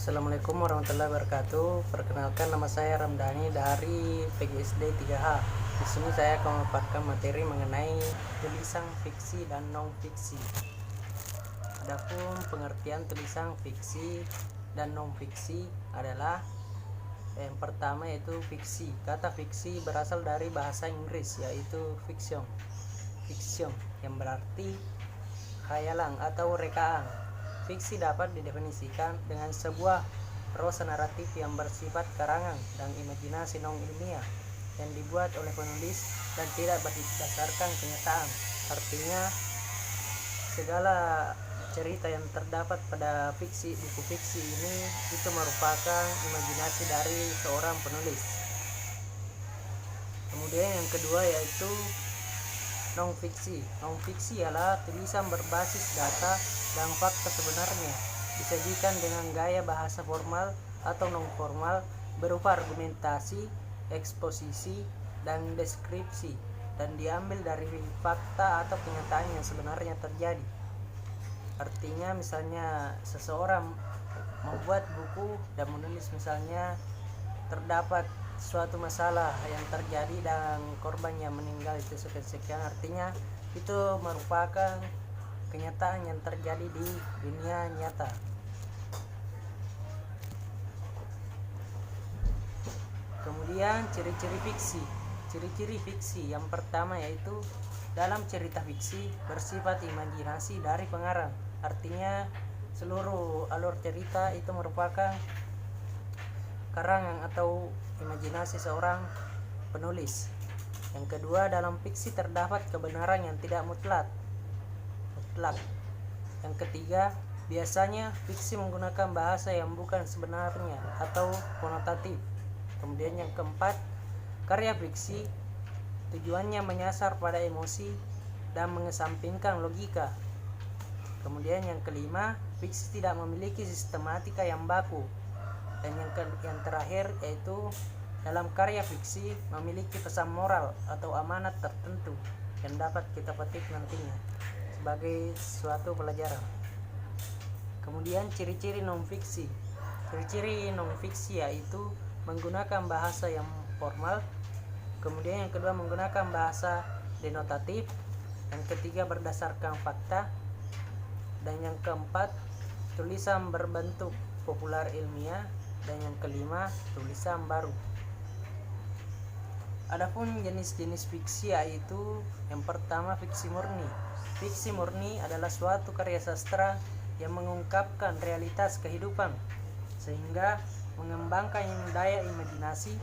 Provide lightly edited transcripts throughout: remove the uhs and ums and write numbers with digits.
Assalamualaikum warahmatullahi wabarakatuh. Perkenalkan, nama saya Ramdhani dari PGSD 3H. Di sini saya akan memaparkan materi mengenai tulisan fiksi dan non fiksi. Adapun pengertian tulisan fiksi dan non fiksi adalah yang pertama yaitu fiksi. Kata fiksi berasal dari bahasa Inggris yaitu fiction. Fiction yang berarti khayalan atau rekaan. Fiksi dapat didefinisikan dengan sebuah prosa naratif yang bersifat karangan dan imajinasi non-ilmiah yang dibuat oleh penulis dan tidak berdasarkan kenyataan. Artinya, segala cerita yang terdapat pada buku fiksi ini itu merupakan imajinasi dari seorang penulis. Kemudian yang kedua yaitu non fiksi. Non fiksi ialah tulisan berbasis data dan fakta sebenarnya, disajikan dengan gaya bahasa formal atau non formal berupa argumentasi, eksposisi, dan deskripsi, dan diambil dari fakta atau kenyataan yang sebenarnya terjadi. Artinya misalnya seseorang membuat buku dan menulis misalnya terdapat suatu masalah yang terjadi dan korban yang meninggal itu sekian, artinya itu merupakan kenyataan yang terjadi di dunia nyata. Kemudian ciri-ciri fiksi. Ciri-ciri fiksi yang pertama yaitu dalam cerita fiksi bersifat imajinasi dari pengarang. Artinya seluruh alur cerita itu merupakan karangan atau imajinasi seorang penulis. Yang kedua, dalam fiksi terdapat kebenaran yang tidak mutlak. Yang ketiga, biasanya fiksi menggunakan bahasa yang bukan sebenarnya atau konotatif. Kemudian yang keempat, karya fiksi tujuannya menyasar pada emosi dan mengesampingkan logika. Kemudian yang kelima, fiksi tidak memiliki sistematika yang baku. Dan yang terakhir yaitu dalam karya fiksi memiliki pesan moral atau amanat tertentu yang dapat kita petik nantinya sebagai suatu pelajaran. Kemudian ciri-ciri non fiksi. Ciri-ciri non fiksi yaitu menggunakan bahasa yang formal. Kemudian yang kedua menggunakan bahasa denotatif. Yang ketiga berdasarkan fakta. Dan yang keempat tulisan berbentuk populer ilmiah. Dan yang kelima tulisan baru. Adapun jenis-jenis fiksi yaitu yang pertama fiksi murni. Fiksi murni adalah suatu karya sastra yang mengungkapkan realitas kehidupan sehingga mengembangkan daya imajinasi.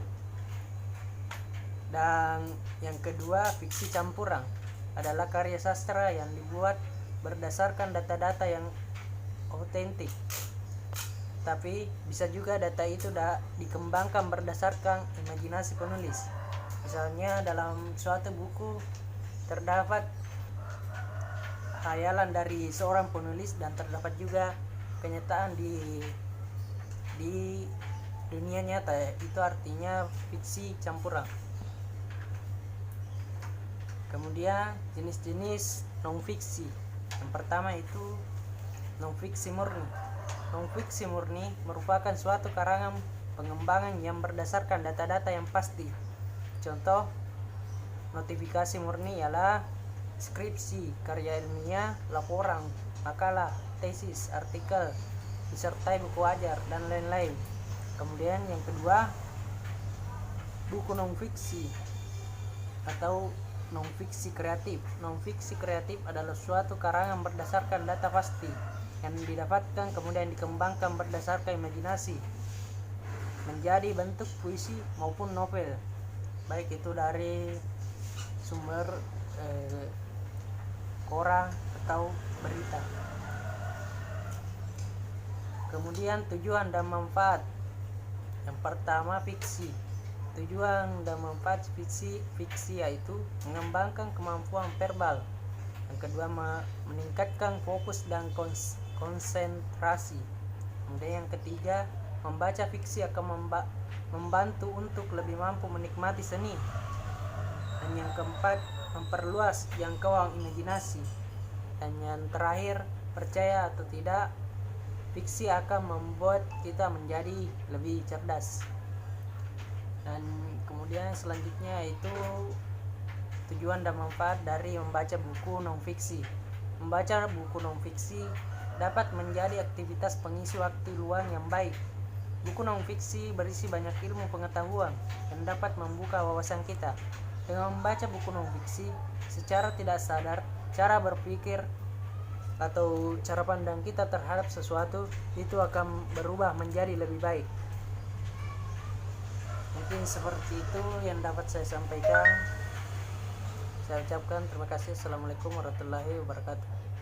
Dan yang kedua fiksi campuran adalah karya sastra yang dibuat berdasarkan data-data yang otentik, tapi bisa juga data itu dikembangkan berdasarkan imajinasi penulis. Misalnya dalam suatu buku terdapat khayalan dari seorang penulis dan terdapat juga kenyataan di dunia nyata, itu artinya fiksi campuran. Kemudian jenis-jenis non fiksi. Yang pertama itu non fiksi murni. Non fiksi murni merupakan suatu karangan pengembangan yang berdasarkan data-data yang pasti. Contoh notifikasi murni ialah skripsi, karya ilmiah, laporan, makalah, tesis, artikel, disertai buku ajar, dan lain-lain. Kemudian yang kedua, buku non fiksi atau non fiksi kreatif. Non fiksi kreatif adalah suatu karangan berdasarkan data pasti yang didapatkan kemudian dikembangkan berdasarkan imajinasi menjadi bentuk puisi maupun novel, baik itu dari sumber koran atau berita. Kemudian tujuan dan manfaat. Yang pertama fiksi. Tujuan dan manfaat fiksi yaitu mengembangkan kemampuan verbal. Yang kedua meningkatkan fokus dan konsentrasi. Kemudian yang ketiga, membaca fiksi akan membantu untuk lebih mampu menikmati seni. Dan yang keempat, memperluas jangkauan imajinasi. Dan yang terakhir, percaya atau tidak, fiksi akan membuat kita menjadi lebih cerdas. Dan kemudian selanjutnya itu tujuan dan manfaat dari membaca buku non-fiksi. Membaca buku non-fiksi dapat menjadi aktivitas pengisi waktu luang yang baik. Buku non-fiksi berisi banyak ilmu pengetahuan dan dapat membuka wawasan kita. Dengan membaca buku non-fiksi, secara tidak sadar, cara berpikir atau cara pandang kita terhadap sesuatu itu akan berubah menjadi lebih baik. Mungkin seperti itu yang dapat saya sampaikan. Saya ucapkan terima kasih. Assalamualaikum warahmatullahi wabarakatuh.